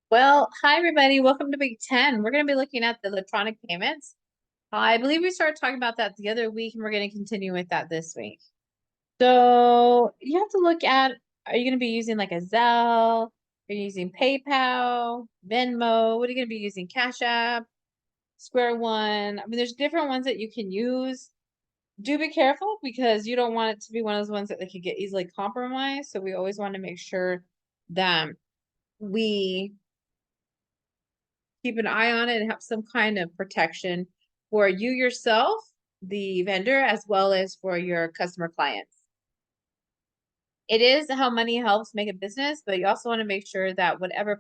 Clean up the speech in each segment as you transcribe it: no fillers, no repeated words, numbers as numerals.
Well, hi everybody. Welcome to Big Ten. We're going to be looking at the electronic payments. I believe we started talking about that the other week, and we're going to continue with that this week. So you have to look at, are you going to be using like a Zelle? Are you using PayPal, Venmo? What are you going to be using? Cash App, Square One? I mean, there's different ones that you can use. Do be careful because you don't want it to be one of those ones that they could get easily compromised. So we always want to make sure that we keep an eye on it and have some kind of protection for you yourself, the vendor, as well as for your customer clients. It is how money helps make a business, but you also want to make sure that whatever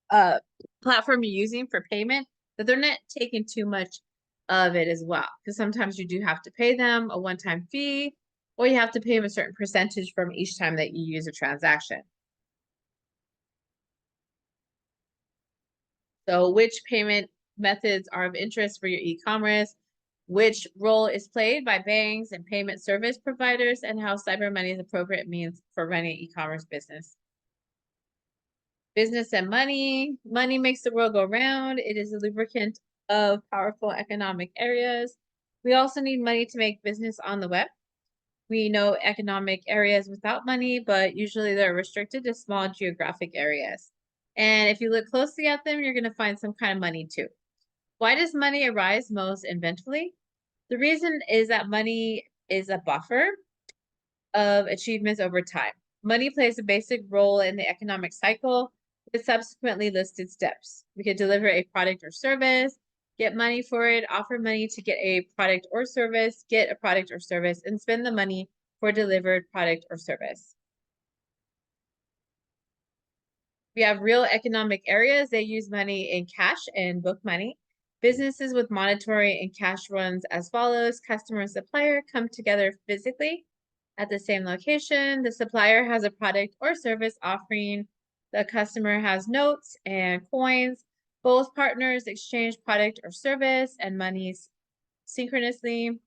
uh, platform you're using for payment, that they're not taking too much of it as well. Because sometimes you do have to pay them a one-time fee, or you have to pay them a certain percentage from each time that you use a transaction. So which payment methods are of interest for your e-commerce, which role is played by banks and payment service providers, and how cyber money is appropriate means for running e-commerce business. Business and money. Money makes the world go round. It is a lubricant of powerful economic areas. We also need money to make business on the web. We know economic areas without money, but usually they're restricted to small geographic areas. And if you look closely at them, you're going to find some kind of money too. Why does money arise most eventually? The reason is that money is a buffer of achievements over time. Money plays a basic role in the economic cycle with subsequently listed steps. We could deliver a product or service, get money for it, offer money to get a product or service, get a product or service, and spend the money for delivered product or service. We have real economic areas. They use money in cash and book money. Businesses with monetary and cash runs as follows. Customer and supplier come together physically at the same location. The supplier has a product or service offering. The customer has notes and coins. Both partners exchange product or service and monies synchronously.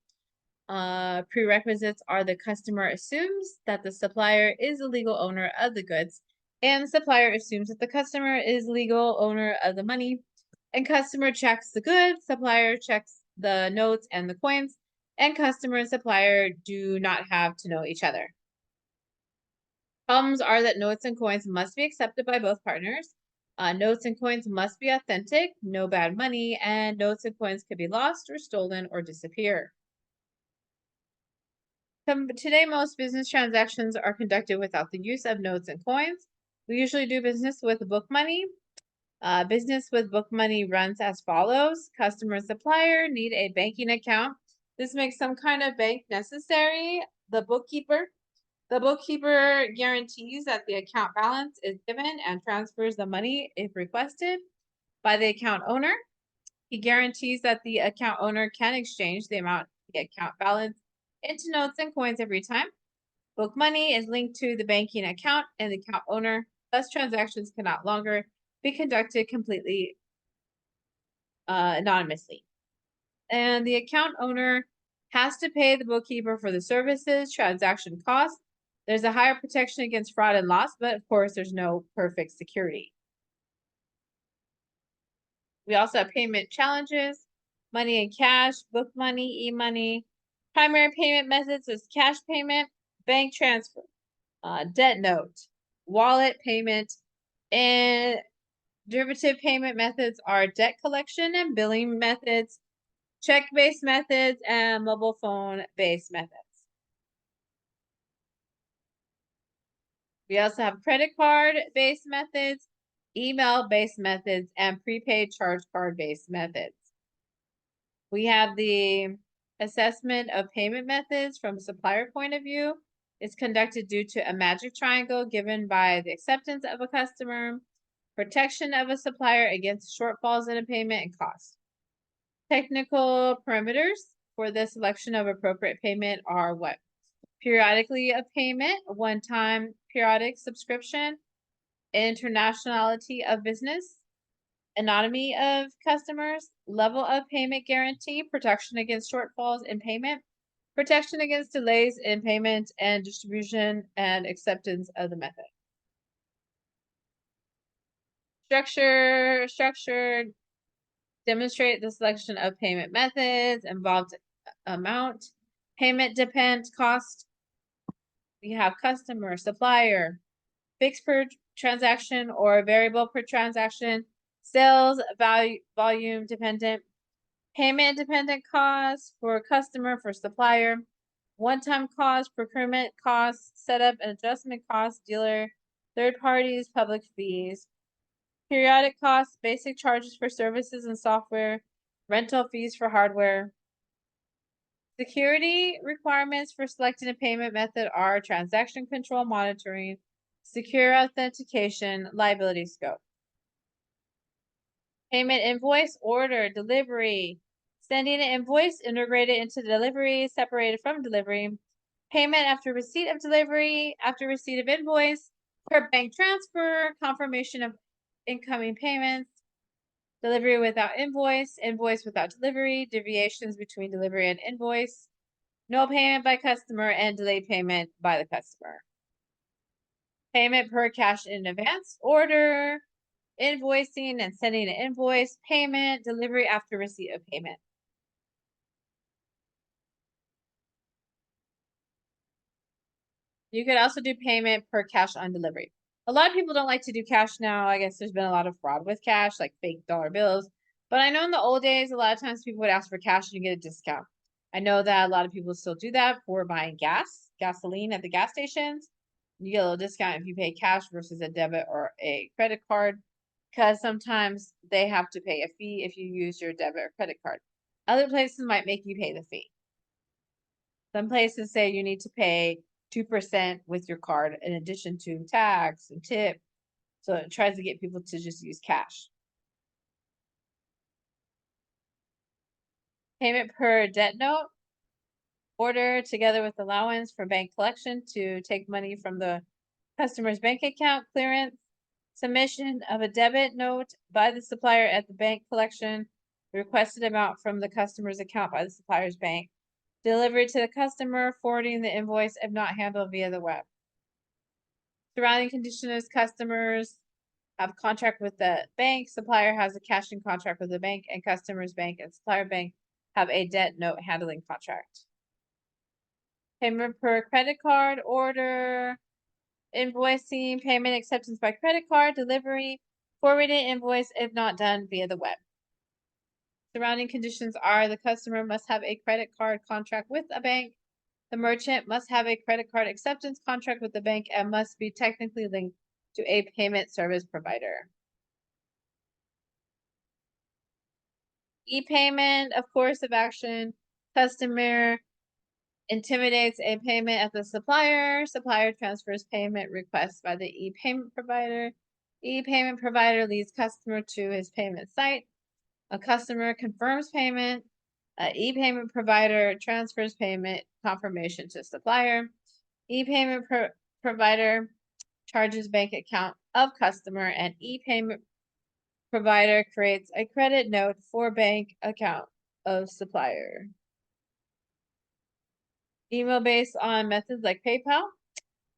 Prerequisites are the customer assumes that the supplier is the legal owner of the goods, and the supplier assumes that the customer is legal owner of the money, and customer checks the goods, supplier checks the notes and the coins, and customer and supplier do not have to know each other. Problems are that notes and coins must be accepted by both partners. Notes and coins must be authentic, no bad money, and notes and coins could be lost or stolen or disappear. Today, most business transactions are conducted without the use of notes and coins. We usually do business with book money. Business with book money runs as follows. Customer and supplier need a banking account. This makes some kind of bank necessary. The bookkeeper guarantees that the account balance is given and transfers the money if requested by the account owner. He guarantees that the account owner can exchange the amount of the account balance into notes and coins every time. Book money is linked to the banking account and the account owner. Thus, transactions cannot longer be conducted completely anonymously. And the account owner has to pay the bookkeeper for the services, transaction costs. There's a higher protection against fraud and loss, but of course, there's no perfect security. We also have payment challenges, money in cash, book money, e-money. Primary payment methods is cash payment, bank transfer, debt note, wallet payment, and derivative payment methods are debt collection and billing methods, check-based methods, and mobile phone-based methods. We also have credit card-based methods, email-based methods, and prepaid charge card-based methods. We have the assessment of payment methods from a supplier point of view. It's conducted due to a magic triangle given by the acceptance of a customer, protection of a supplier against shortfalls in a payment, and cost. Technical parameters for the selection of appropriate payment are what? Periodically of payment, one-time periodic subscription, internationality of business, anonymity of customers, level of payment guarantee, protection against shortfalls in payment, protection against delays in payment, and distribution and acceptance of the method. Structured. Demonstrate the selection of payment methods, involved amount, payment depend, cost. We have customer, supplier, fixed per transaction or variable per transaction, sales value, volume dependent, payment dependent costs for customer, for supplier, one-time cost, procurement costs, setup and adjustment costs, dealer, third parties, public fees, periodic costs, basic charges for services and software, rental fees for hardware. Security requirements for selecting a payment method are transaction control monitoring, secure authentication, liability scope. Payment invoice, order, delivery, sending an invoice integrated into delivery, separated from delivery, payment after receipt of delivery, after receipt of invoice, per bank transfer, confirmation of incoming payments, delivery without invoice, invoice without delivery, deviations between delivery and invoice, no payment by customer, and delayed payment by the customer. Payment per cash in advance, order, invoicing and sending an invoice, payment, delivery after receipt of payment. You could also do payment per cash on delivery. A lot of people don't like to do cash now. I guess there's been a lot of fraud with cash, like fake dollar bills. But I know in the old days, a lot of times people would ask for cash and you get a discount. I know that a lot of people still do that for buying gasoline at the gas stations. You get a little discount if you pay cash versus a debit or a credit card, because sometimes they have to pay a fee if you use your debit or credit card. Other places might make you pay the fee. Some places say you need to pay 2% with your card in addition to tax and tip. So it tries to get people to just use cash. Payment per debt note. Order together with allowance for bank collection to take money from the customer's bank account. Clearance. Submission of a debit note by the supplier at the bank collection. The requested amount from the customer's account by the supplier's bank. Delivery to the customer, forwarding the invoice if not handled via the web. Surrounding conditions, customers have contract with the bank, supplier has a cashing contract with the bank, and customer's bank and supplier bank have a debt note handling contract. Payment per credit card, order, invoicing, payment acceptance by credit card, delivery, forwarded invoice if not done via the web. Surrounding conditions are the customer must have a credit card contract with a bank. The merchant must have a credit card acceptance contract with the bank and must be technically linked to a payment service provider. E-payment, of course of action, customer intimidates a payment at the supplier. Supplier transfers payment request by the e-payment provider. E-payment provider leads customer to his payment site. A customer confirms payment. E-payment provider transfers payment confirmation to supplier. E-payment provider charges bank account of customer, and e-payment provider creates a credit note for bank account of supplier. Email based on methods like PayPal.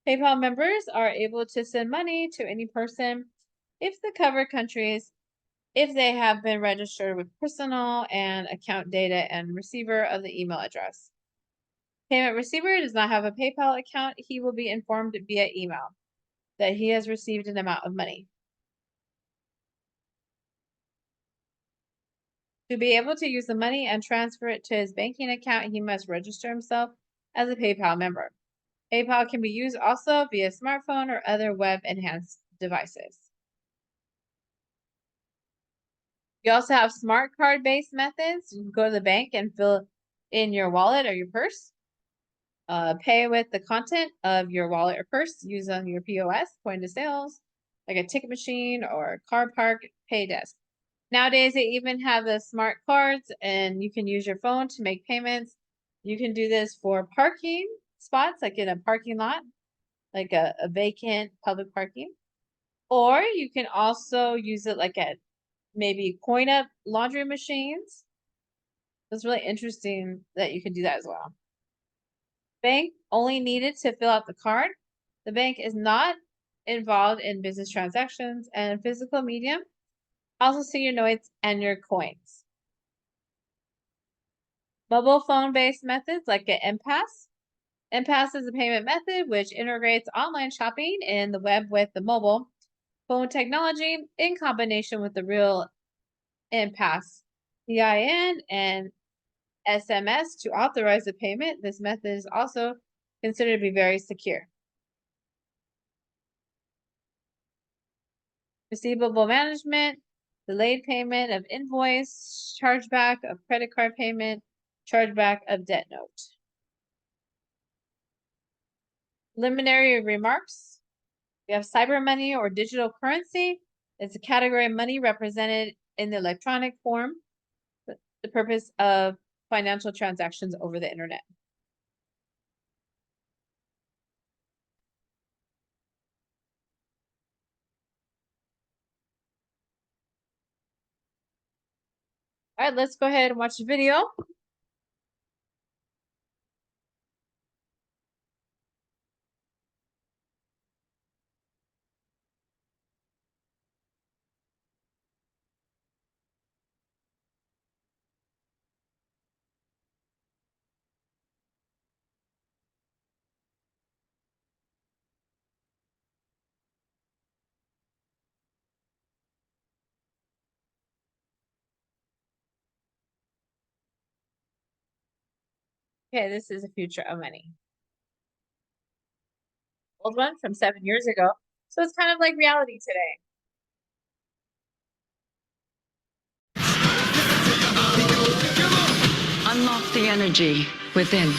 PayPal members are able to send money to any person if the covered countries, if they have been registered with personal and account data and receiver of the email address. Payment receiver does not have a PayPal account. He will be informed via email that he has received an amount of money. To be able to use the money and transfer it to his banking account, he must register himself as a PayPal member. PayPal can be used also via smartphone or other web-enhanced devices. You also have smart card-based methods. You can go to the bank and fill in your wallet or your purse. Pay with the content of your wallet or purse using your POS, point of sales, like a ticket machine or car park pay desk. Nowadays, they even have the smart cards and you can use your phone to make payments. You can do this for parking spots, like in a parking lot, like a vacant public parking. Or you can also use it like at maybe coin up laundry machines. It's really interesting that you can do that as well. Bank only needed to fill out the card. The bank is not involved in business transactions, and physical medium. Also see your notes and your coins. Mobile phone-based methods like an M-Pass. M-Pass is a payment method which integrates online shopping and the web with the mobile phone technology in combination with the real M-Pass, EIN, and SMS to authorize the payment. This method is also considered to be very secure. Receivable management, delayed payment of invoice, chargeback of credit card payment, chargeback of debt note. Preliminary remarks. We have cyber money or digital currency. It's a category of money represented in the electronic form for the purpose of financial transactions over the internet. All right, let's go ahead and watch the video. Okay, this is the future of money. Old one from 7 years ago. So it's kind of like reality today. Unlock the energy within.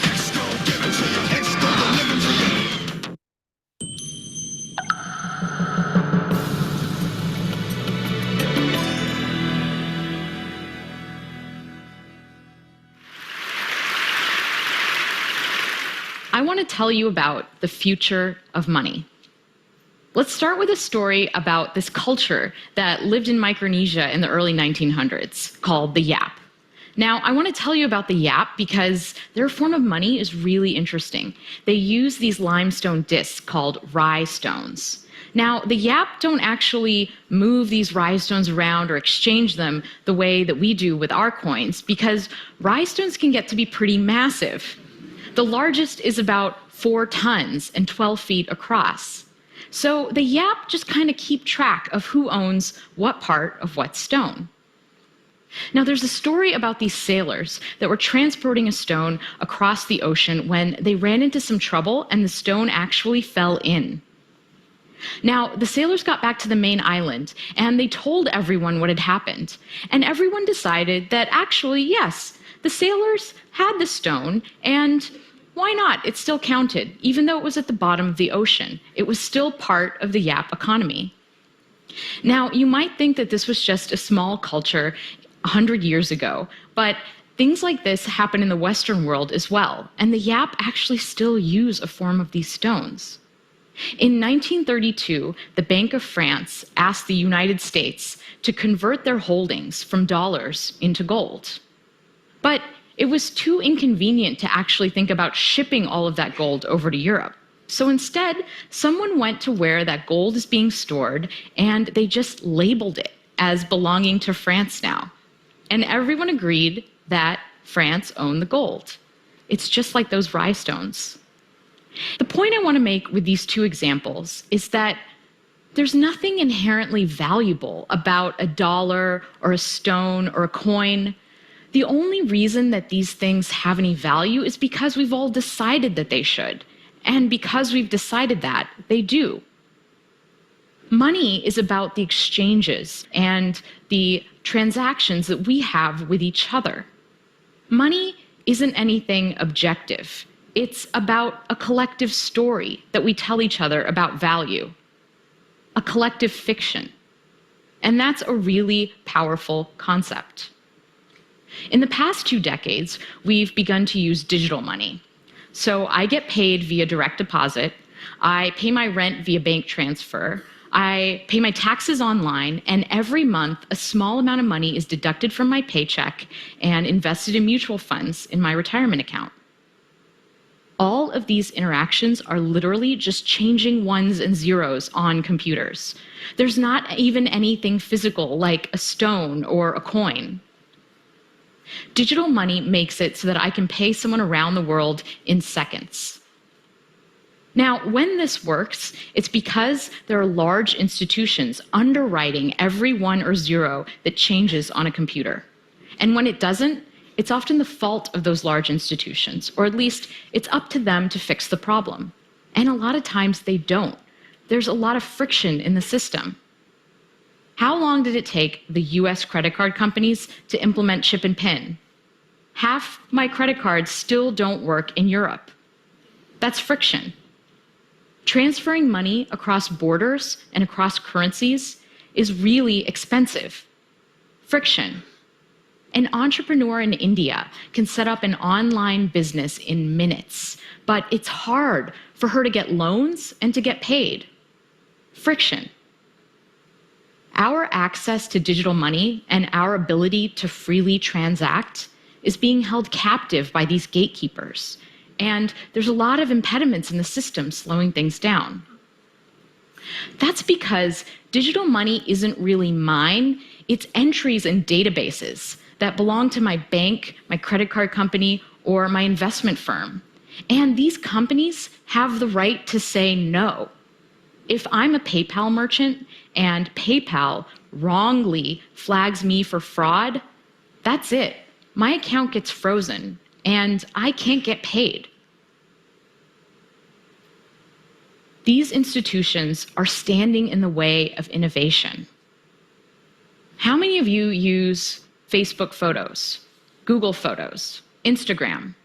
I want to tell you about the future of money. Let's start with a story about this culture that lived in Micronesia in the early 1900s called the Yap. Now, I want to tell you about the Yap because their form of money is really interesting. They use these limestone discs called rye stones. Now, the Yap don't actually move these rye stones around or exchange them the way that we do with our coins because rye stones can get to be pretty massive. The largest is about 4 tons and 12 feet across. So the Yap just kind of keep track of who owns what part of what stone. Now, there's a story about these sailors that were transporting a stone across the ocean when they ran into some trouble and the stone actually fell in. Now, the sailors got back to the main island and they told everyone what had happened. And everyone decided that actually, yes, the sailors had the stone, and why not? It still counted, even though it was at the bottom of the ocean. It was still part of the Yap economy. Now, you might think that this was just a small culture 100 years ago, but things like this happen in the Western world as well, and the Yap actually still use a form of these stones. In 1932, the Bank of France asked the United States to convert their holdings from dollars into gold. But it was too inconvenient to actually think about shipping all of that gold over to Europe. So instead, someone went to where that gold is being stored, and they just labeled it as belonging to France now. And everyone agreed that France owned the gold. It's just like those rye stones. The point I want to make with these two examples is that there's nothing inherently valuable about a dollar or a stone or a coin. The only reason that these things have any value is because we've all decided that they should. And because we've decided that, they do. Money is about the exchanges and the transactions that we have with each other. Money isn't anything objective. It's about a collective story that we tell each other about value, a collective fiction. And that's a really powerful concept. In the past 2 decades, we've begun to use digital money. So I get paid via direct deposit, I pay my rent via bank transfer, I pay my taxes online, and every month a small amount of money is deducted from my paycheck and invested in mutual funds in my retirement account. All of these interactions are literally just changing ones and zeros on computers. There's not even anything physical like a stone or a coin. Digital money makes it so that I can pay someone around the world in seconds. Now, when this works, it's because there are large institutions underwriting every one or zero that changes on a computer. And when it doesn't, it's often the fault of those large institutions, or at least it's up to them to fix the problem. And a lot of times they don't. There's a lot of friction in the system. How long did it take the US credit card companies to implement chip and PIN? Half my credit cards still don't work in Europe. That's friction. Transferring money across borders and across currencies is really expensive. Friction. An entrepreneur in India can set up an online business in minutes, but it's hard for her to get loans and to get paid. Friction. Our access to digital money and our ability to freely transact is being held captive by these gatekeepers, and there's a lot of impediments in the system slowing things down. That's because digital money isn't really mine, it's entries in databases that belong to my bank, my credit card company, or my investment firm. And these companies have the right to say no. If I'm a PayPal merchant and PayPal wrongly flags me for fraud, that's it. My account gets frozen and I can't get paid. These institutions are standing in the way of innovation. How many of you use Facebook Photos, Google Photos, Instagram?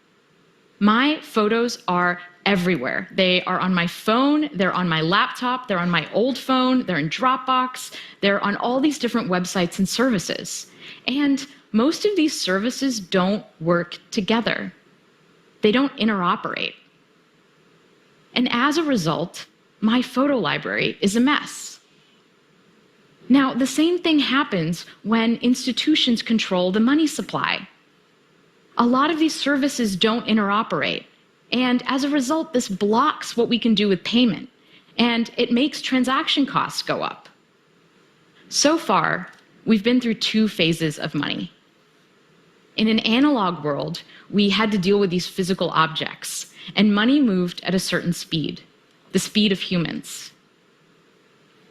My photos are everywhere. They are on my phone, they're on my laptop, they're on my old phone, they're in Dropbox, they're on all these different websites and services. And most of these services don't work together. They don't interoperate. And as a result, my photo library is a mess. Now, the same thing happens when institutions control the money supply. A lot of these services don't interoperate, and as a result, this blocks what we can do with payment, and it makes transaction costs go up. So far, we've been through two phases of money. In an analog world, we had to deal with these physical objects, and money moved at a certain speed, the speed of humans.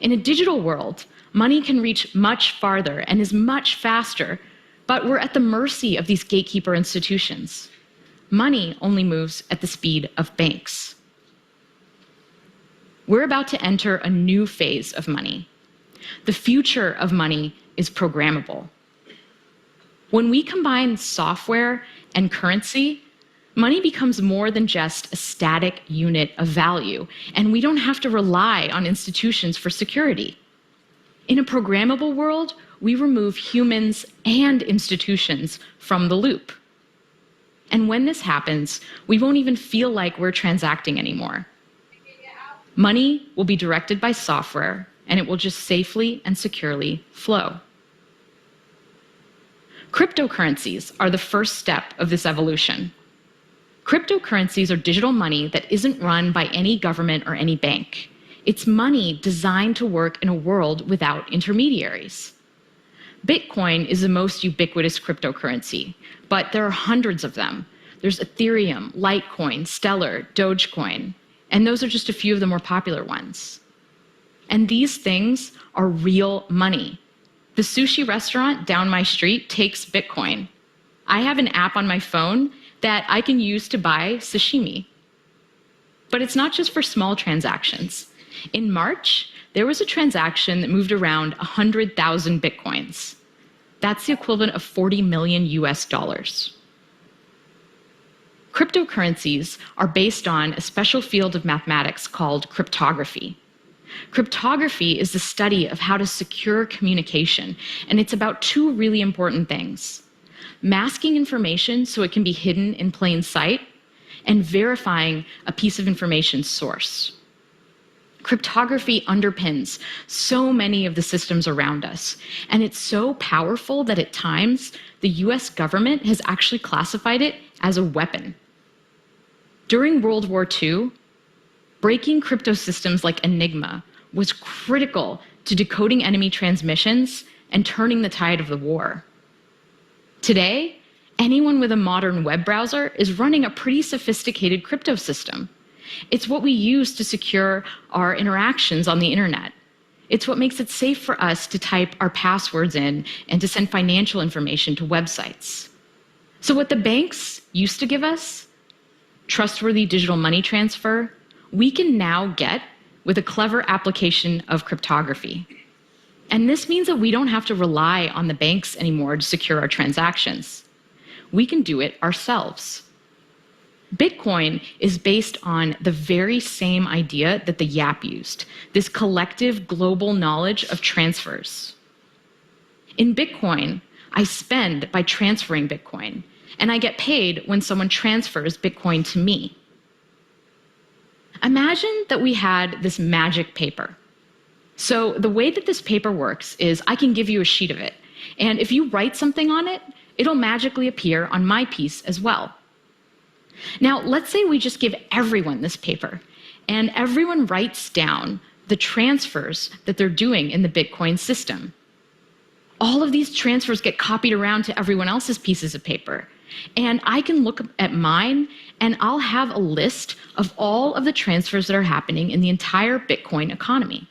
In a digital world, money can reach much farther and is much faster, but we're at the mercy of these gatekeeper institutions. Money only moves at the speed of banks. We're about to enter a new phase of money. The future of money is programmable. When we combine software and currency, money becomes more than just a static unit of value, and we don't have to rely on institutions for security. In a programmable world, we remove humans and institutions from the loop. And when this happens, we won't even feel like we're transacting anymore. Money will be directed by software, and it will just safely and securely flow. Cryptocurrencies are the first step of this evolution. Cryptocurrencies are digital money that isn't run by any government or any bank. It's money designed to work in a world without intermediaries. Bitcoin is the most ubiquitous cryptocurrency, but there are hundreds of them. There's Ethereum, Litecoin, Stellar, Dogecoin, and those are just a few of the more popular ones. And these things are real money. The sushi restaurant down my street takes Bitcoin. I have an app on my phone that I can use to buy sashimi. But it's not just for small transactions. In March, there was a transaction that moved around 100,000 Bitcoins. That's the equivalent of 40 million US dollars. Cryptocurrencies are based on a special field of mathematics called cryptography. Cryptography is the study of how to secure communication, and it's about two really important things: masking information so it can be hidden in plain sight, and verifying a piece of information's source. Cryptography underpins so many of the systems around us, and it's so powerful that at times the US government has actually classified it as a weapon. During World War II, breaking crypto systems like Enigma was critical to decoding enemy transmissions and turning the tide of the war. Today, anyone with a modern web browser is running a pretty sophisticated crypto system. It's what we use to secure our interactions on the internet. It's what makes it safe for us to type our passwords in and to send financial information to websites. So what the banks used to give us, trustworthy digital money transfer, we can now get with a clever application of cryptography. And this means that we don't have to rely on the banks anymore to secure our transactions. We can do it ourselves. Bitcoin is based on the very same idea that the YAP used, this collective global knowledge of transfers. In Bitcoin, I spend by transferring Bitcoin, and I get paid when someone transfers Bitcoin to me. Imagine that we had this magic paper. So the way that this paper works is I can give you a sheet of it, and if you write something on it, it'll magically appear on my piece as well. Now, let's say we just give everyone this paper, and everyone writes down the transfers that they're doing in the Bitcoin system. All of these transfers get copied around to everyone else's pieces of paper, and I can look at mine, and I'll have a list of all of the transfers that are happening in the entire Bitcoin economy.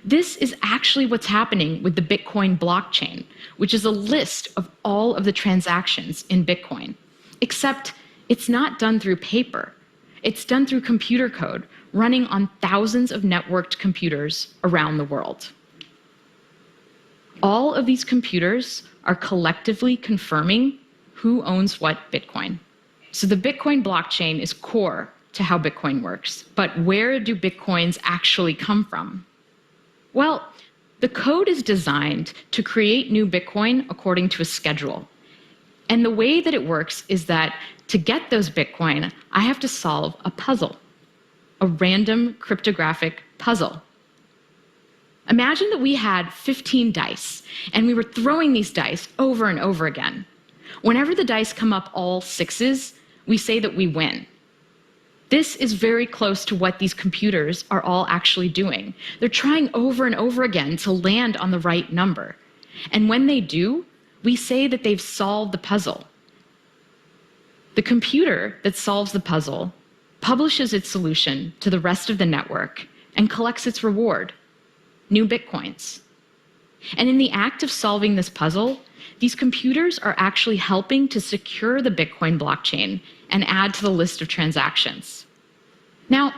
This is actually what's happening with the Bitcoin blockchain, which is a list of all of the transactions in Bitcoin, except it's not done through paper. It's done through computer code running on thousands of networked computers around the world. All of these computers are collectively confirming who owns what Bitcoin. So the Bitcoin blockchain is core to how Bitcoin works. But where do Bitcoins actually come from? Well, the code is designed to create new Bitcoin according to a schedule. And the way that it works is that to get those Bitcoin, I have to solve a puzzle, a random cryptographic puzzle. Imagine that we had 15 dice, and we were throwing these dice over and over again. Whenever the dice come up all sixes, we say that we win. This is very close to what these computers are all actually doing. They're trying over and over again to land on the right number. And when they do, we say that they've solved the puzzle. The computer that solves the puzzle publishes its solution to the rest of the network and collects its reward, new Bitcoins. And in the act of solving this puzzle, these computers are actually helping to secure the Bitcoin blockchain and add to the list of transactions. Now,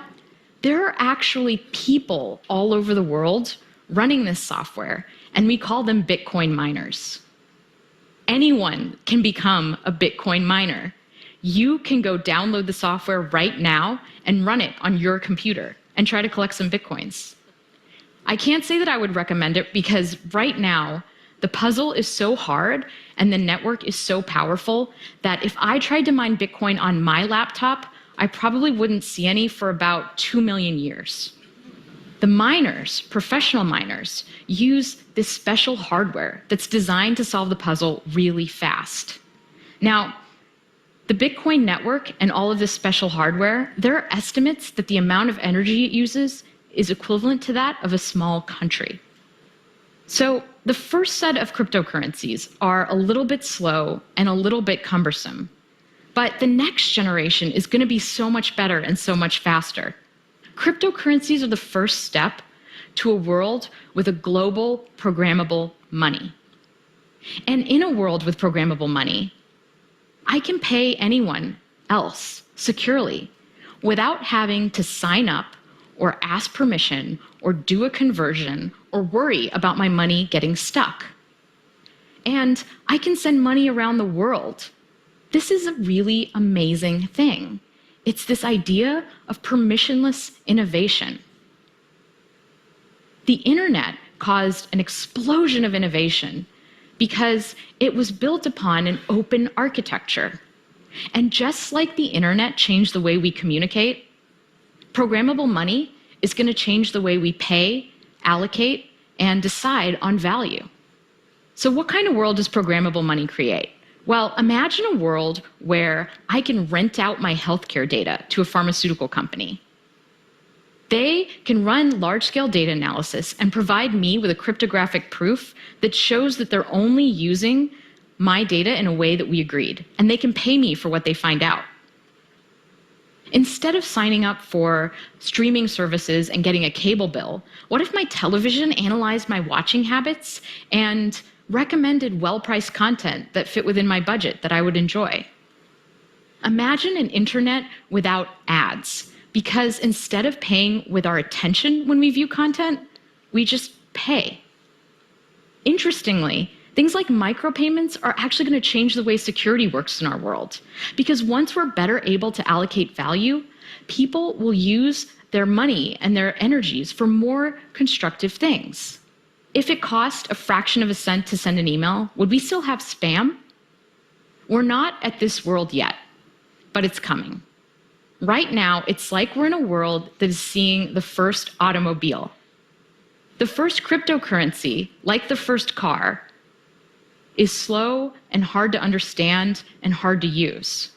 there are actually people all over the world running this software, and we call them Bitcoin miners. Anyone can become a Bitcoin miner. You can go download the software right now and run it on your computer and try to collect some Bitcoins. I can't say that I would recommend it because right now, the puzzle is so hard and the network is so powerful that if I tried to mine Bitcoin on my laptop, I probably wouldn't see any for about 2 million years. The miners, professional miners, use this special hardware that's designed to solve the puzzle really fast. Now, the Bitcoin network and all of this special hardware, there are estimates that the amount of energy it uses is equivalent to that of a small country. So the first set of cryptocurrencies are a little bit slow and a little bit cumbersome. But the next generation is going to be so much better and so much faster. Cryptocurrencies are the first step to a world with a global programmable money. And in a world with programmable money, I can pay anyone else securely without having to sign up or ask permission or do a conversion or worry about my money getting stuck. And I can send money around the world. This is a really amazing thing. It's this idea of permissionless innovation. The internet caused an explosion of innovation because it was built upon an open architecture. And just like the internet changed the way we communicate, programmable money is going to change the way we pay, allocate, and decide on value. So what kind of world does programmable money create? Well, imagine a world where I can rent out my healthcare data to a pharmaceutical company. They can run large-scale data analysis and provide me with a cryptographic proof that shows that they're only using my data in a way that we agreed, and they can pay me for what they find out. Instead of signing up for streaming services and getting a cable bill, what if my television analyzed my watching habits and recommended well-priced content that fit within my budget that I would enjoy? Imagine an internet without ads, because instead of paying with our attention when we view content, we just pay. Interestingly, things like micropayments are actually going to change the way security works in our world. Because once we're better able to allocate value, people will use their money and their energies for more constructive things. If it cost a fraction of a cent to send an email, would we still have spam? We're not at this world yet, but it's coming. Right now, it's like we're in a world that is seeing the first automobile. The first cryptocurrency, like the first car, is slow and hard to understand and hard to use.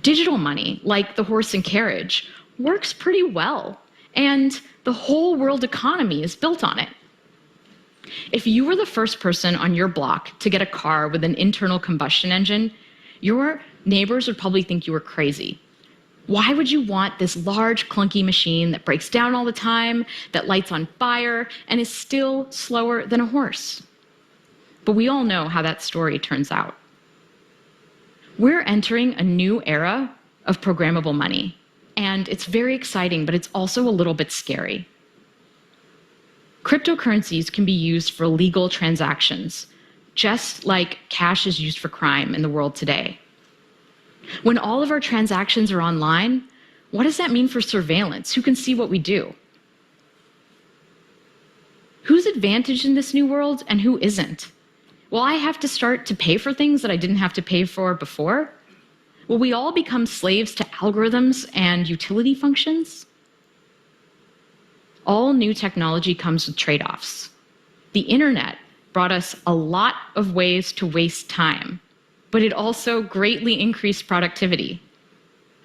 Digital money, like the horse and carriage, works pretty well, and the whole world economy is built on it. If you were the first person on your block to get a car with an internal combustion engine, your neighbors would probably think you were crazy. Why would you want this large, clunky machine that breaks down all the time, that lights on fire, and is still slower than a horse? But we all know how that story turns out. We're entering a new era of programmable money, and it's very exciting, but it's also a little bit scary. Cryptocurrencies can be used for legal transactions, just like cash is used for crime in the world today. When all of our transactions are online, what does that mean for surveillance? Who can see what we do? Who's advantaged in this new world and who isn't? Will I have to start to pay for things that I didn't have to pay for before? Will we all become slaves to algorithms and utility functions? All new technology comes with trade-offs. The internet brought us a lot of ways to waste time, but it also greatly increased productivity.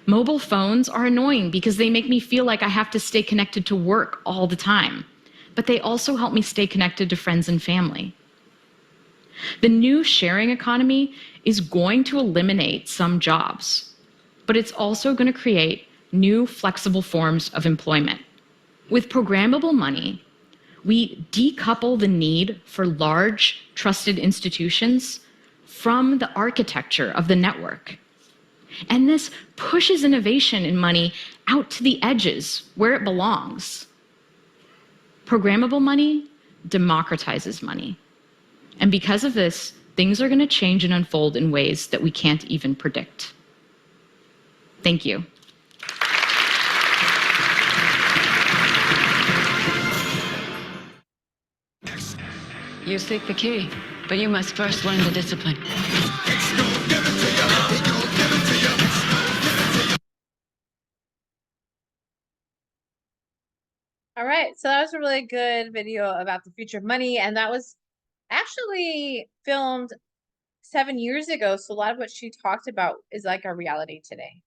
Mobile phones are annoying because they make me feel like I have to stay connected to work all the time, but they also help me stay connected to friends and family. The new sharing economy is going to eliminate some jobs, but it's also going to create new flexible forms of employment. With programmable money, we decouple the need for large, trusted institutions from the architecture of the network. And this pushes innovation in money out to the edges where it belongs. Programmable money democratizes money. And because of this, things are going to change and unfold in ways that we can't even predict. Thank you. You seek the key, but you must first learn the discipline. All right, so that was a really good video about the future of money, and that was actually filmed 7 years ago, so a lot of what she talked about is like our reality today.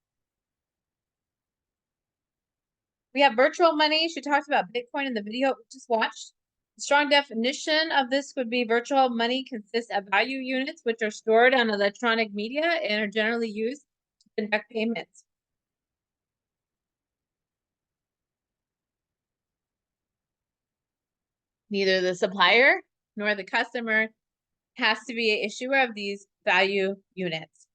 We have virtual money. She talked about Bitcoin in the video we just watched. The strong definition of this would be virtual money consists of value units which are stored on electronic media and are generally used to conduct payments. Neither the supplier nor the customer has to be an issuer of these value units.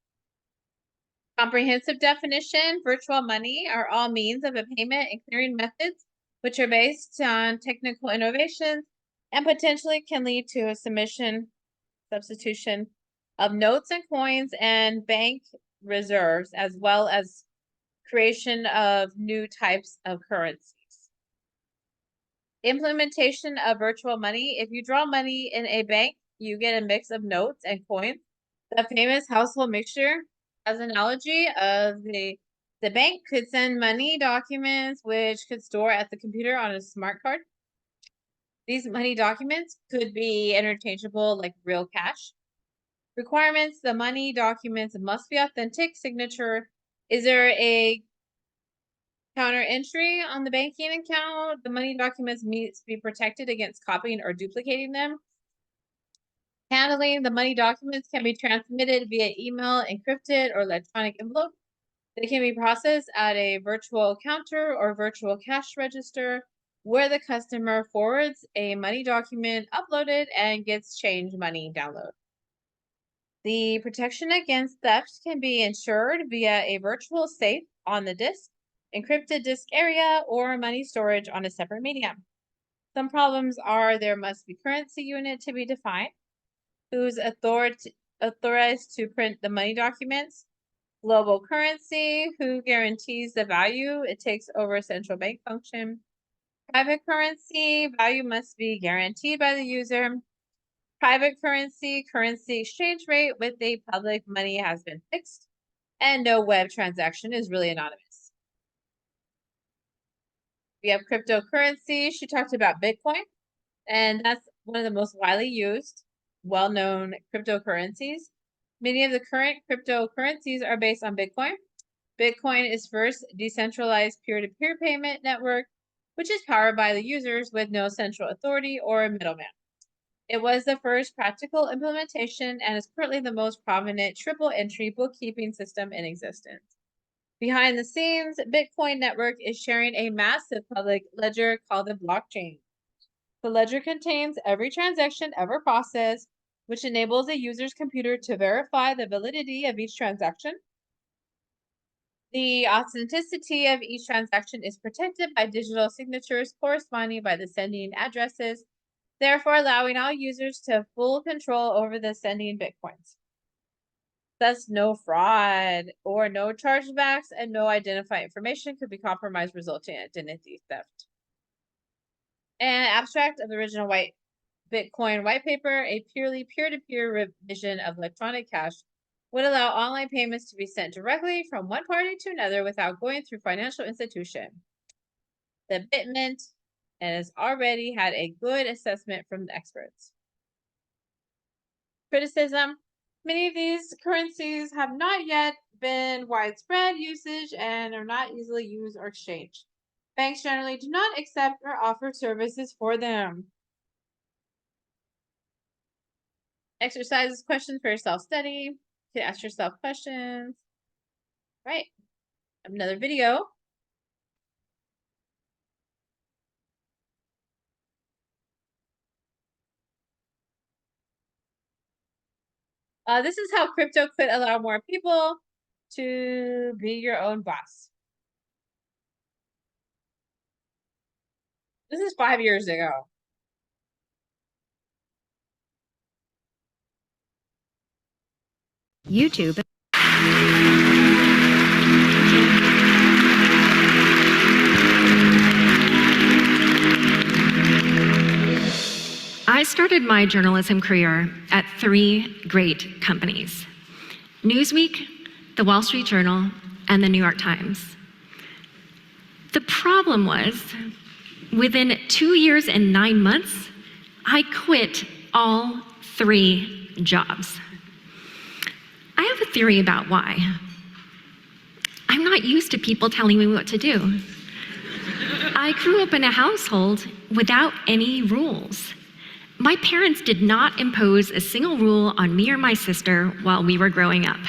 Comprehensive definition, virtual money are all means of a payment and clearing methods which are based on technical innovations and potentially can lead to a substitution of notes and coins and bank reserves, as well as creation of new types of currencies. Implementation of virtual money. If you draw money in a bank, you get a mix of notes and coins. The famous household mixture, as an analogy of the bank could send money documents which could store at the computer on a smart card. These money documents could be interchangeable like real cash. Requirements, the money documents must be authentic signature. Is there a counter entry on the banking account? The money documents needs to be protected against copying or duplicating them. Handling, the money documents can be transmitted via email, encrypted, or electronic envelope. They can be processed at a virtual counter or virtual cash register where the customer forwards a money document uploaded and gets change money download. The protection against theft can be ensured via a virtual safe on the disk, encrypted disk area, or money storage on a separate medium. Some problems are there must be currency unit to be defined, who's authorized to print the money documents, global currency, who guarantees the value it takes over central bank function, private currency, value must be guaranteed by the user, private currency, currency exchange rate with a public money has been fixed, and no web transaction is really anonymous. We have cryptocurrency. She talked about Bitcoin, and that's one of the most widely used, well-known cryptocurrencies. Many of the current cryptocurrencies are based on Bitcoin. Bitcoin is first decentralized peer-to-peer payment network, which is powered by the users with no central authority or middleman. It was the first practical implementation and is currently the most prominent triple entry bookkeeping system in existence. Behind the scenes, Bitcoin network is sharing a massive public ledger called the blockchain. The ledger contains every transaction ever processed, which enables a user's computer to verify the validity of each transaction. The authenticity of each transaction is protected by digital signatures corresponding by the sending addresses, therefore allowing all users to have full control over the sending Bitcoins. Thus, no fraud or no chargebacks and no identified information could be compromised, resulting in identity theft. An abstract of the original Bitcoin white paper, a purely peer-to-peer revision of electronic cash, would allow online payments to be sent directly from one party to another without going through financial institution. The Bitmint has already had a good assessment from the experts. Criticism. Many of these currencies have not yet been widespread usage and are not easily used or exchanged. Banks generally do not accept or offer services for them. Exercises, questions for your self-study. You can ask yourself questions. Right. Another video. This is how crypto could allow more people to be your own boss. This is 5 years ago. YouTube. I started my journalism career at 3 great companies: Newsweek, The Wall Street Journal, and The New York Times. The problem was, within 2 years and 9 months, I quit all 3 jobs. I have a theory about why. I'm not used to people telling me what to do. I grew up in a household without any rules. My parents did not impose a single rule on me or my sister while we were growing up.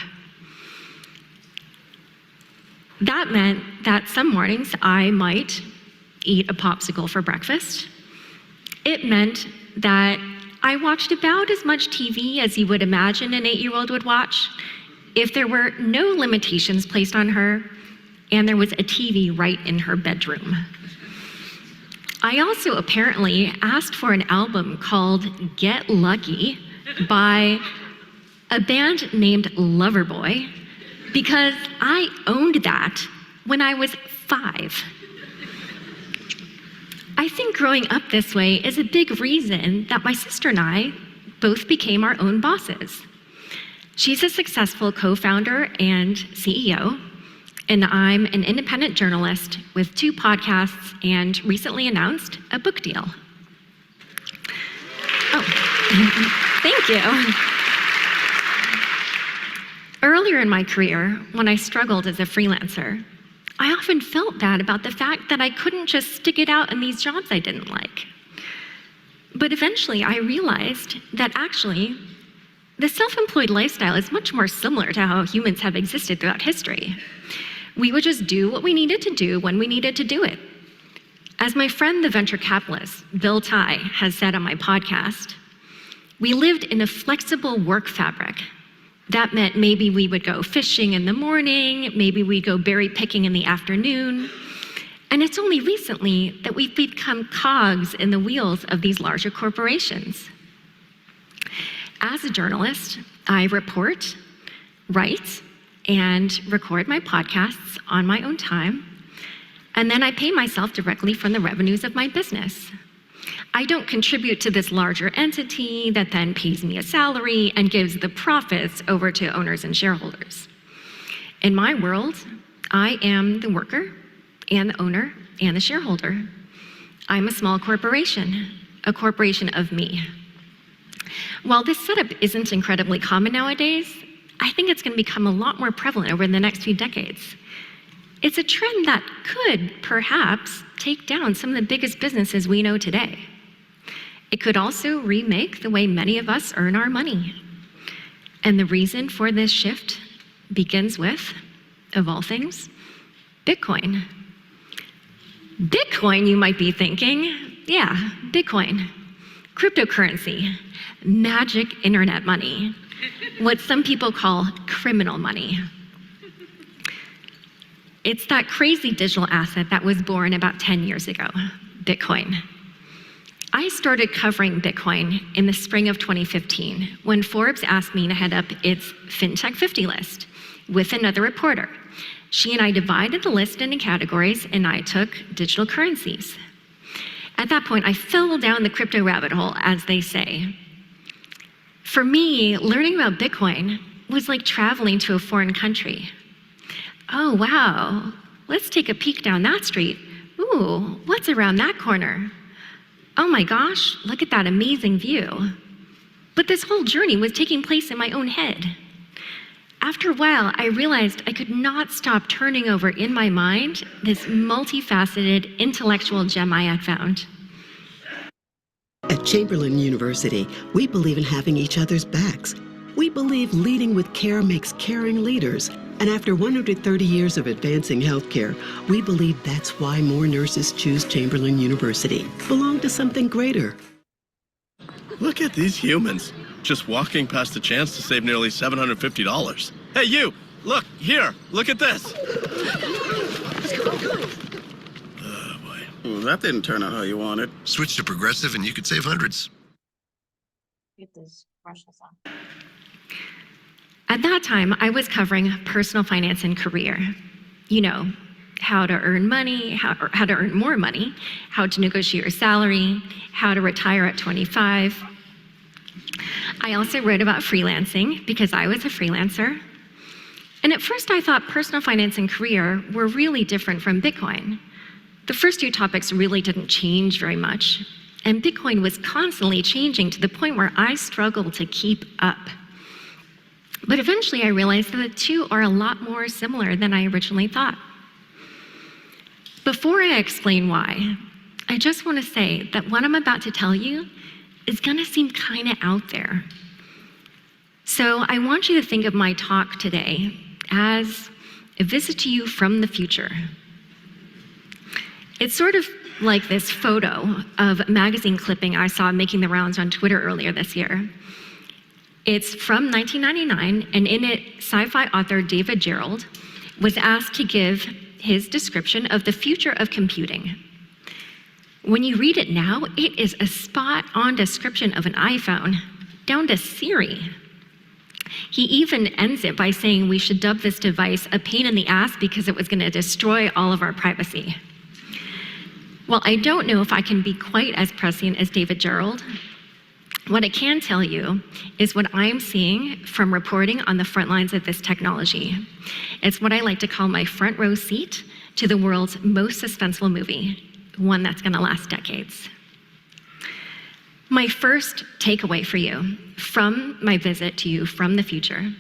That meant that some mornings I might eat a popsicle for breakfast. It meant that I watched about as much TV as you would imagine an 8-year-old would watch if there were no limitations placed on her and there was a TV right in her bedroom. I also apparently asked for an album called Get Lucky by a band named Loverboy because I owned that when I was 5. I think growing up this way is a big reason that my sister and I both became our own bosses. She's a successful co-founder and CEO, and I'm an independent journalist with 2 podcasts and recently announced a book deal. Oh, thank you. Earlier in my career, when I struggled as a freelancer, I often felt bad about the fact that I couldn't just stick it out in these jobs I didn't like. But eventually I realized that actually, the self-employed lifestyle is much more similar to how humans have existed throughout history. We would just do what we needed to do when we needed to do it. As my friend, the venture capitalist, Bill Tai, has said on my podcast, we lived in a flexible work fabric. That meant maybe we would go fishing in the morning, maybe we'd go berry picking in the afternoon. And it's only recently that we've become cogs in the wheels of these larger corporations. As a journalist, I report, write, and record my podcasts on my own time, and then I pay myself directly from the revenues of my business. I don't contribute to this larger entity that then pays me a salary and gives the profits over to owners and shareholders. In my world, I am the worker and the owner and the shareholder. I'm a small corporation, a corporation of me. While this setup isn't incredibly common nowadays, I think it's going to become a lot more prevalent over the next few decades. It's a trend that could, perhaps, take down some of the biggest businesses we know today. It could also remake the way many of us earn our money. And the reason for this shift begins with, of all things, Bitcoin. Bitcoin, you might be thinking. Yeah, Bitcoin. Cryptocurrency, magic internet money, what some people call criminal money. It's that crazy digital asset that was born about 10 years ago, Bitcoin. I started covering Bitcoin in the spring of 2015 when Forbes asked me to head up its FinTech 50 list with another reporter. She and I divided the list into categories, and I took digital currencies. At that point, I fell down the crypto rabbit hole, as they say. For me, learning about Bitcoin was like traveling to a foreign country. Oh, wow, let's take a peek down that street. Ooh, what's around that corner? Oh my gosh, look at that amazing view. But this whole journey was taking place in my own head. After a while, I realized I could not stop turning over in my mind this multifaceted intellectual gem I had found. At Chamberlain University, we believe in having each other's backs. We believe leading with care makes caring leaders. And after 130 years of advancing healthcare, we believe that's why more nurses choose Chamberlain University. Belong to something greater. Look at these humans, just walking past the chance to save nearly $750. Hey, you! Look, here! Look at this! Oh, boy. Well, that didn't turn out how you wanted. Switch to Progressive and you could save hundreds. Get this commercial song. At that time, I was covering personal finance and career. You know, how to earn money, how to earn more money, how to negotiate your salary, how to retire at 25. I also wrote about freelancing because I was a freelancer. And at first I thought personal finance and career were really different from Bitcoin. The first two topics really didn't change very much. And Bitcoin was constantly changing to the point where I struggled to keep up. But eventually I realized that the two are a lot more similar than I originally thought. Before I explain why, I just want to say that what I'm about to tell you is going to seem kind of out there. So I want you to think of my talk today as a visit to you from the future. It's sort of like this photo of a magazine clipping I saw making the rounds on Twitter earlier this year. It's from 1999, and in it, sci-fi author David Gerrold was asked to give his description of the future of computing. When you read it now, it is a spot-on description of an iPhone, down to Siri. He even ends it by saying we should dub this device a pain in the ass because it was going to destroy all of our privacy. Well, I don't know if I can be quite as prescient as David Gerrold. What I can tell you is what I'm seeing from reporting on the front lines of this technology. It's what I like to call my front row seat to the world's most suspenseful movie, one that's going to last decades. My first takeaway for you from my visit to you from the future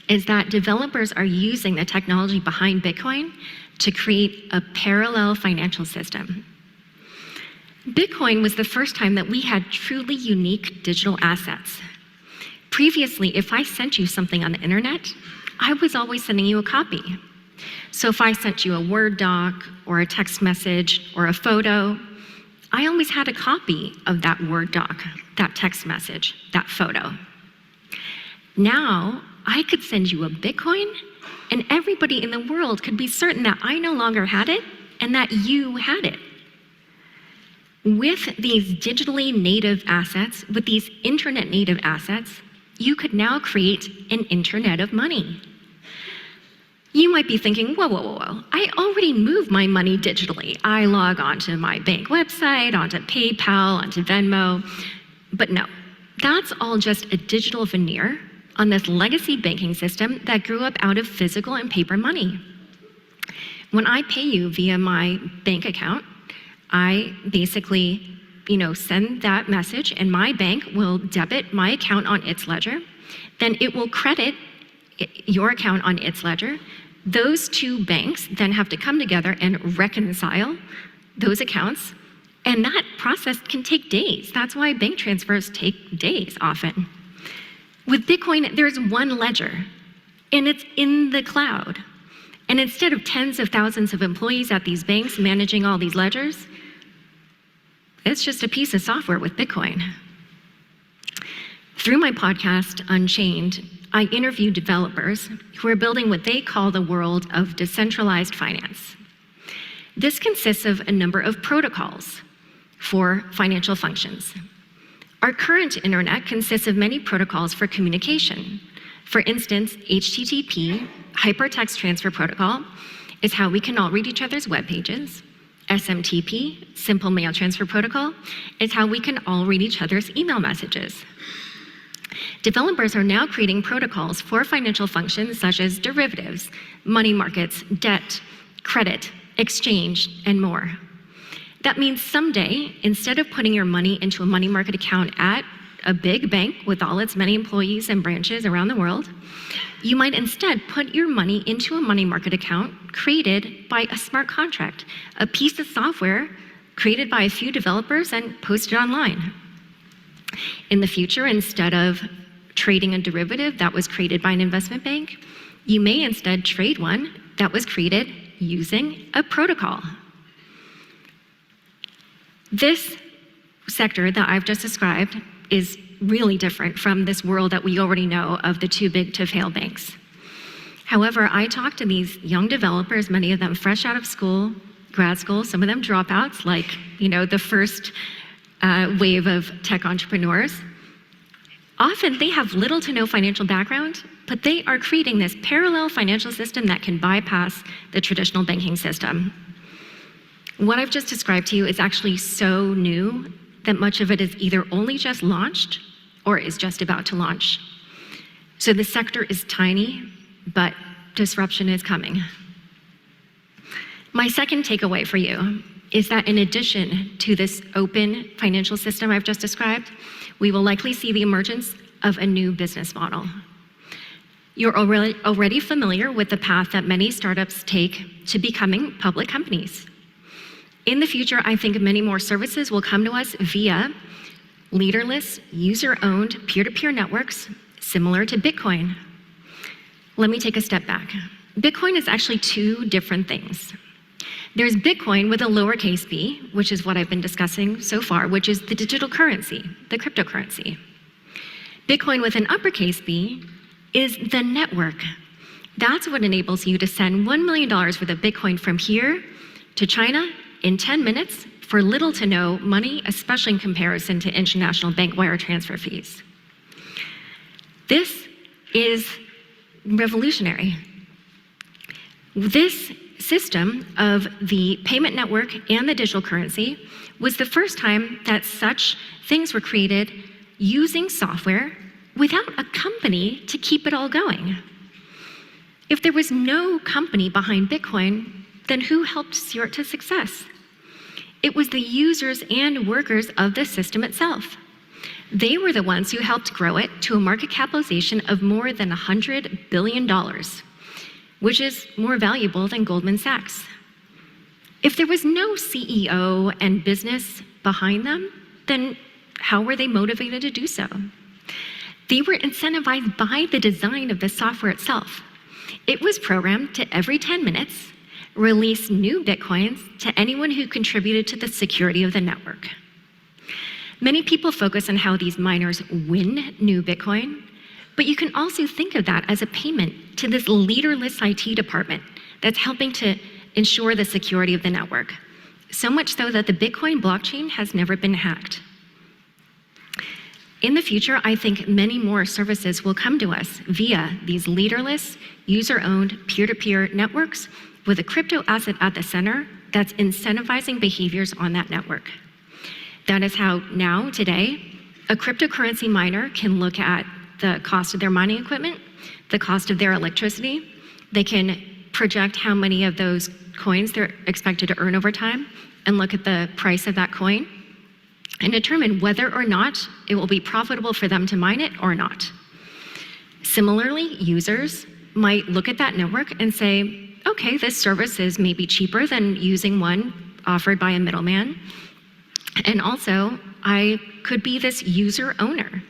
is that developers are using the technology behind Bitcoin to create a parallel financial system. Bitcoin was the first time that we had truly unique digital assets. Previously, if I sent you something on the internet, I was always sending you a copy. So if I sent you a Word doc or a text message or a photo, I always had a copy of that Word doc, that text message, that photo. Now, I could send you a Bitcoin, and everybody in the world could be certain that I no longer had it and that you had it. With these digitally native assets, with these internet native assets, you could now create an internet of money. You might be thinking, whoa. I already move my money digitally. I log onto my bank website, onto PayPal, onto Venmo. But no, that's all just a digital veneer on this legacy banking system that grew up out of physical and paper money. When I pay you via my bank account, I basically, send that message and my bank will debit my account on its ledger. Then it will credit your account on its ledger. Those two banks then have to come together and reconcile those accounts. And that process can take days. That's why bank transfers take days often. With Bitcoin, there's one ledger, and it's in the cloud. And instead of tens of thousands of employees at these banks managing all these ledgers, it's just a piece of software with Bitcoin. Through my podcast, Unchained, I interview developers who are building what they call the world of decentralized finance. This consists of a number of protocols for financial functions. Our current internet consists of many protocols for communication. For instance, HTTP, Hypertext Transfer Protocol, is how we can all read each other's web pages. SMTP, Simple Mail Transfer Protocol, is how we can all read each other's email messages. Developers are now creating protocols for financial functions such as derivatives, money markets, debt, credit, exchange, and more. That means someday, instead of putting your money into a money market account at a big bank with all its many employees and branches around the world, you might instead put your money into a money market account created by a smart contract, a piece of software created by a few developers and posted online. In the future, instead of trading a derivative that was created by an investment bank, you may instead trade one that was created using a protocol. This sector that I've just described is really different from this world that we already know of the too big to fail banks. However, I talk to these young developers, many of them fresh out of school, grad school, some of them dropouts, like the first wave of tech entrepreneurs. Often they have little to no financial background, but they are creating this parallel financial system that can bypass the traditional banking system. What I've just described to you is actually so new that much of it is either only just launched or is just about to launch. So the sector is tiny, but disruption is coming. My second takeaway for you is that in addition to this open financial system I've just described, we will likely see the emergence of a new business model. You're already familiar with the path that many startups take to becoming public companies. In the future, I think many more services will come to us via leaderless, user-owned, peer-to-peer networks similar to Bitcoin. Let me take a step back. Bitcoin is actually two different things. There's Bitcoin with a lowercase b, which is what I've been discussing so far, which is the digital currency, the cryptocurrency. Bitcoin with an uppercase b is the network. That's what enables you to send $1 million worth of Bitcoin from here to China in 10 minutes for little to no money, especially in comparison to international bank wire transfer fees. This is revolutionary. This system of the payment network and the digital currency was the first time that such things were created using software without a company to keep it all going. If there was no company behind Bitcoin, then who helped steer it to success? It was the users and workers of the system itself. They were the ones who helped grow it to a market capitalization of more than $100 billion, which is more valuable than Goldman Sachs. If there was no CEO and business behind them, then how were they motivated to do so? They were incentivized by the design of the software itself. It was programmed to every 10 minutes release new Bitcoins to anyone who contributed to the security of the network. Many people focus on how these miners win new Bitcoin, but you can also think of that as a payment to this leaderless IT department that's helping to ensure the security of the network, so much so that the Bitcoin blockchain has never been hacked. In the future, I think many more services will come to us via these leaderless, user-owned, peer-to-peer networks with a crypto asset at the center that's incentivizing behaviors on that network. That is how now, today, a cryptocurrency miner can look at the cost of their mining equipment, the cost of their electricity. They can project how many of those coins they're expected to earn over time and look at the price of that coin and determine whether or not it will be profitable for them to mine it or not. Similarly, users might look at that network and say, okay, this service is maybe cheaper than using one offered by a middleman. And also, I could be this user owner.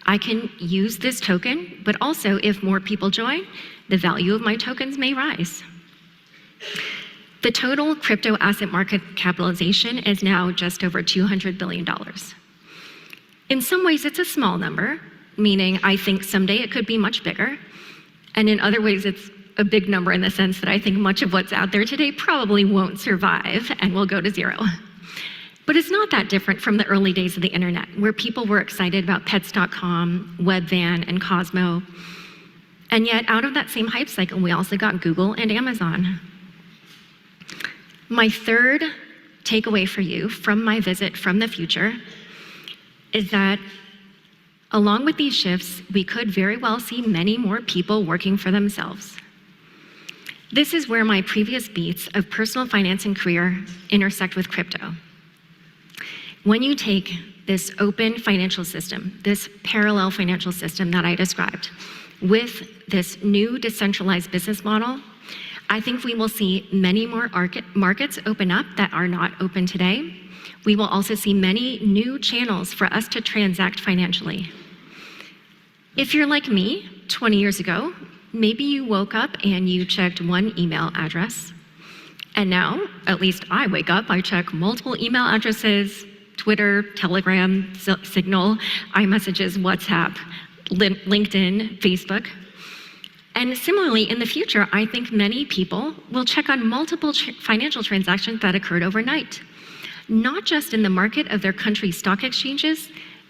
I can use this token, but also if more people join, the value of my tokens may rise. The total crypto asset market capitalization is now just over $200 billion. In some ways, it's a small number, meaning I think someday it could be much bigger. And in other ways, it's a big number in the sense that I think much of what's out there today probably won't survive and will go to zero. But it's not that different from the early days of the internet, where people were excited about pets.com, Webvan, and Cosmo. And yet, out of that same hype cycle, we also got Google and Amazon. My third takeaway for you from my visit from the future is that along with these shifts, we could very well see many more people working for themselves. This is where my previous beats of personal finance and career intersect with crypto. When you take this open financial system, this parallel financial system that I described, with this new decentralized business model, I think we will see many more markets open up that are not open today. We will also see many new channels for us to transact financially. If you're like me, 20 years ago, maybe you woke up and you checked one email address. And now, at least I wake up, I check multiple email addresses, Twitter, Telegram, Signal, iMessages, WhatsApp, LinkedIn, Facebook. And similarly, in the future, I think many people will check on multiple financial transactions that occurred overnight, not just in the market of their country's stock exchanges,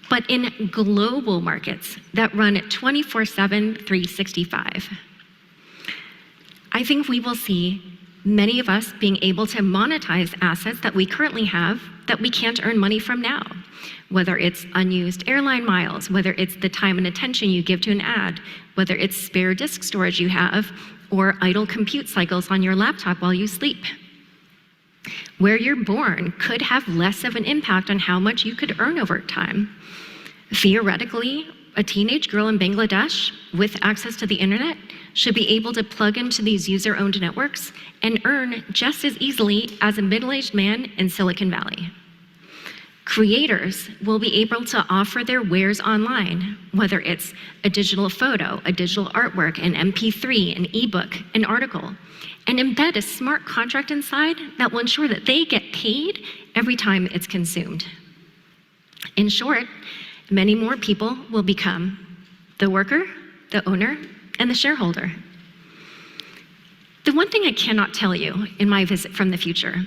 but in global markets that run 24/7, 365. I think we will see many of us being able to monetize assets that we currently have that we can't earn money from now, whether it's unused airline miles, whether it's the time and attention you give to an ad, whether it's spare disk storage you have, or idle compute cycles on your laptop while you sleep. Where you're born could have less of an impact on how much you could earn over time. Theoretically, a teenage girl in Bangladesh with access to the internet should be able to plug into these user-owned networks and earn just as easily as a middle-aged man in Silicon Valley. Creators will be able to offer their wares online, whether it's a digital photo, a digital artwork, an MP3, an ebook, an article, and embed a smart contract inside that will ensure that they get paid every time it's consumed. In short, many more people will become the worker, the owner, and the shareholder. The one thing I cannot tell you in my visit from the future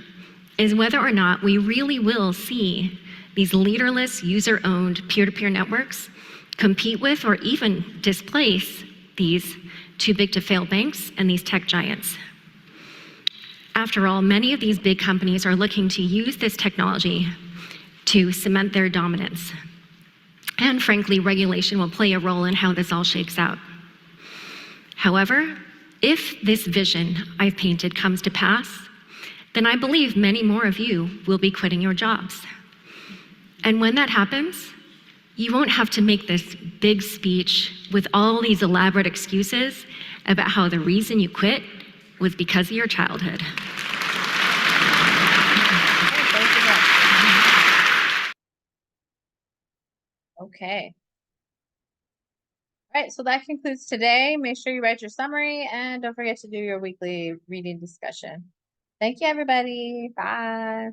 is whether or not we really will see these leaderless, user-owned, peer-to-peer networks compete with or even displace these too-big-to-fail banks and these tech giants. After all, many of these big companies are looking to use this technology to cement their dominance. And frankly, regulation will play a role in how this all shakes out. However, if this vision I've painted comes to pass, then I believe many more of you will be quitting your jobs. And when that happens, you won't have to make this big speech with all these elaborate excuses about how the reason you quit was because of your childhood. Okay. All right, so that concludes today. Make sure you write your summary and don't forget to do your weekly reading discussion. Thank you, everybody. Bye.